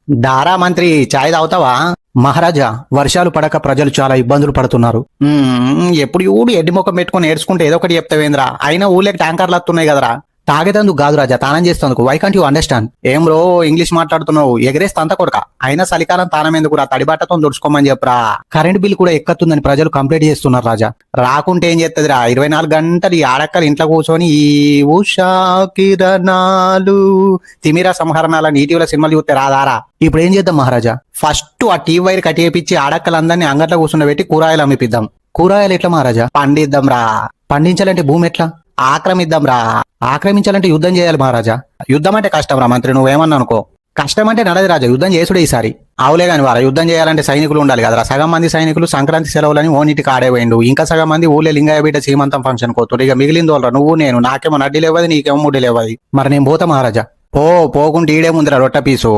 దారా మంత్రి చాయ్ తాగుతావా? మహారాజా, వర్షాలు పడక ప్రజలు చాలా ఇబ్బందులు పడుతున్నారు. ఎప్పుడు ఊడు ఎడ్డి ముఖం పెట్టుకుని ఏడ్చుకుంటే ఏదో ఒకటి చెప్తావేంద్రా? అయినా ఊళ్ళకి ట్యాంకర్లు వస్తున్నాయి కదరా. తాగేదందుకు కాదు రాజా, తానం చేస్తేందుకు. Why can't you understand? ఏం బ్రో ఇంగ్లీష్ మాట్లాడుతున్నావు? ఎగరేస్తే అంత కొడక. అయినా చలికాలం తానం ఎందుకురా, తడిబట్టతో దుడుచుకోమని చెప్పరా. కరెంట్ బిల్ కూడా ఎక్కతుందని ప్రజలు కంప్లైంట్ చేస్తున్నారు రాజా. రాకుంటే ఏం చేస్తుందిరా, 24 గంటలు ఈ ఆడక్కలు ఇంట్లో కూర్చొని ఈ ఉషా కిరణాలు తిమిర సంహరణాల నీటిలో సినిమాలు చూస్తే రాదారా. ఇప్పుడు ఏం చేద్దాం మహారాజా? ఫస్ట్ ఆ టీవీ వైర్ కట్టేపించి ఆడక్కలందరినీ అంగట్లో కూర్చుండబెట్టి కూరగాయలు అమ్మిపిద్దాం. కూరగాయలు ఎట్లా మహారాజా? పండిద్దాం రా. పండించాలంటే భూమి ఎట్లా? ఆక్రమిద్దాం రా. ఆక్రమించాలంటే యుద్ధం చేయాలి మహారాజా. యుద్ధం అంటే కష్టం రా మంత్రి, నువ్వేమన్నా అనుకో. కష్టం అంటే నడది రాజా, యుద్ధం చేసుడే ఈసారి. ఆవులే కాని వారా, యుద్ధం చేయాలంటే సైనికులు ఉండాలి కదరా. సగం మంది సైనికులు సంక్రాంతి సెలవులని ఓనిటికి ఆడేపోయిండు. ఇంకా సగం మంది ఊళ్ళో లింగయ్య బిడ్డ సీమంతం ఫంక్షన్ కోతుడు. ఇక మిగిలింది వాళ్ళరా నువ్వు నేను. నాకేమో నడ్డి లేవది, నీకేమో ముడ్డి లేవది. మరి నేను పోతా మహారాజా. పోకుంటే ఈడే ముందురా రొట్ట పీసు.